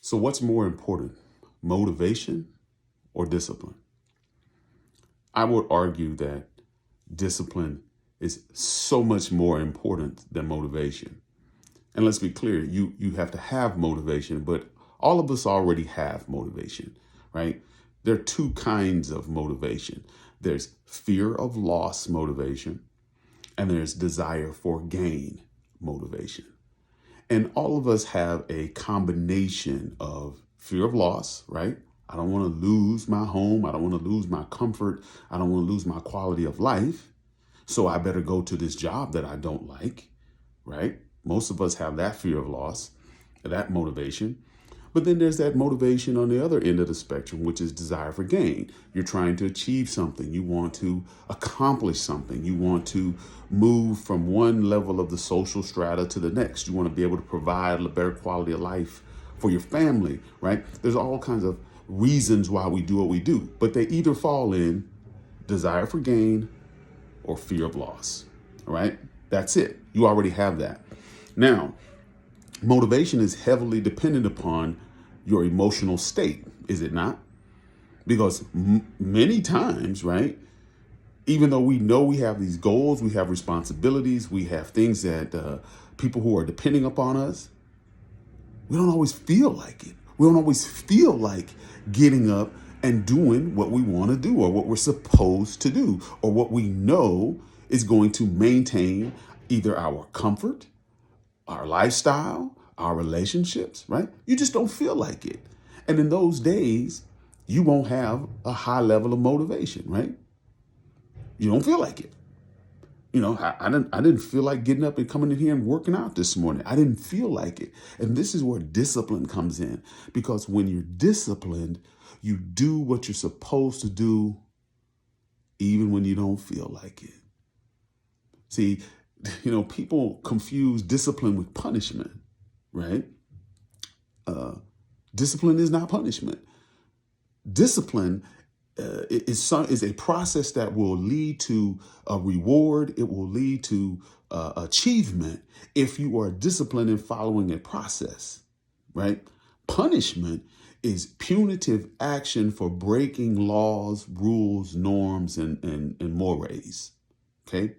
So what's more important, motivation or discipline? I would argue that discipline is so much more important than motivation. And let's be clear, you have to have motivation, but all of us already have motivation, right? There are two kinds of motivation. There's fear of loss motivation, and there's desire for gain motivation. And all of us have a combination of fear of loss, right? I don't want to lose my home. I don't want to lose my comfort. I don't want to lose my quality of life. So I better go to this job that I don't like, right? Most of us have that fear of loss, that motivation. But then there's that motivation on the other end of the spectrum, which is desire for gain. You're trying to achieve something. You want to accomplish something. You want to move from one level of the social strata to the next. You want to be able to provide a better quality of life for your family, right? There's all kinds of reasons why we do what we do, but they either fall in desire for gain or fear of loss, all right? That's it. You already have that. Now, motivation is heavily dependent upon your emotional state, is it not? Because many times, right, even though we know we have these goals, we have responsibilities, we have things that people who are depending upon us, we don't always feel like it. We don't always feel like getting up and doing what we want to do or what we're supposed to do or what we know is going to maintain either our comfort, our lifestyle, our relationships, right? You just don't feel like it. And in those days, you won't have a high level of motivation, right? You don't feel like it. I didn't feel like getting up and coming in here and working out this morning. I didn't feel like it. And this is where discipline comes in, because when you're disciplined, you do what you're supposed to do even when you don't feel like it. See, people confuse discipline with punishment, right? Discipline is not punishment. Discipline is a process that will lead to a reward. It will lead to achievement if you are disciplined in following a process, right? Punishment is punitive action for breaking laws, rules, norms, and mores, okay?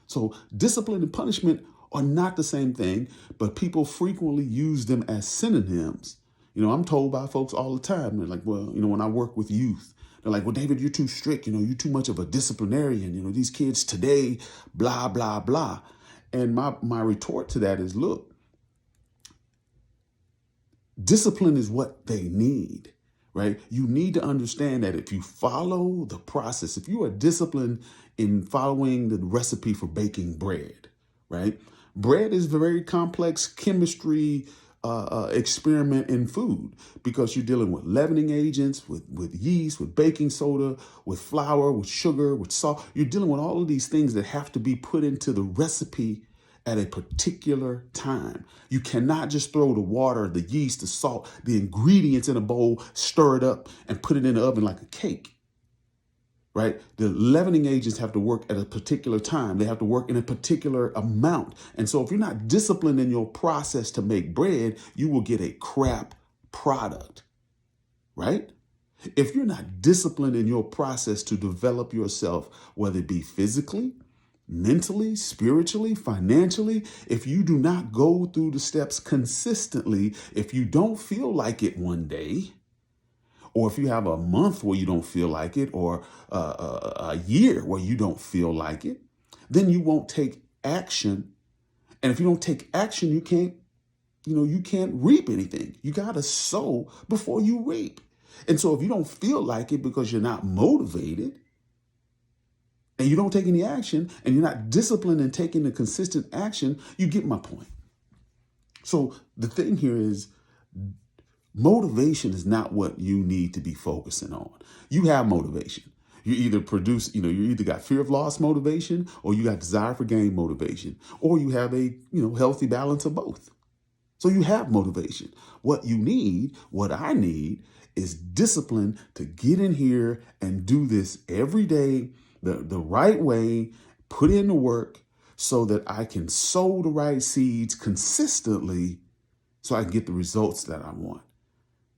So discipline and punishment are not the same thing, but people frequently use them as synonyms. I'm told by folks all the time, they're like, well, when I work with youth, they're like, well, David, you're too strict. You're too much of a disciplinarian. These kids today, blah, blah, blah. And my retort to that is, look, discipline is what they need, right? You need to understand that if you follow the process, if you are disciplined in following the recipe for baking bread, right? Bread is a very complex chemistry experiment in food, because you're dealing with leavening agents, with yeast, with baking soda, with flour, with sugar, with salt. You're dealing with all of these things that have to be put into the recipe at a particular time. You cannot just throw the water, the yeast, the salt, the ingredients in a bowl, stir it up, and put it in the oven like a cake, right? The leavening agents have to work at a particular time. They have to work in a particular amount. And so if you're not disciplined in your process to make bread, you will get a crap product, right? If you're not disciplined in your process to develop yourself, whether it be physically, mentally, spiritually, financially, if you do not go through the steps consistently, if you don't feel like it one day, or if you have a month where you don't feel like it, or a year where you don't feel like it, then you won't take action. And if you don't take action, you can't reap anything. You got to sow before you reap. And so if you don't feel like it because you're not motivated, and you don't take any action, and you're not disciplined in taking the consistent action, you get my point. So the thing here is, motivation is not what you need to be focusing on. You have motivation. You either got fear of loss motivation, or you got desire for gain motivation, or you have a, healthy balance of both. So you have motivation. What I need is discipline to get in here and do this every day, the right way, put in the work so that I can sow the right seeds consistently so I can get the results that I want.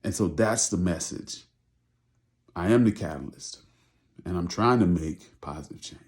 And so that's the message. I am the catalyst, and I'm trying to make positive change.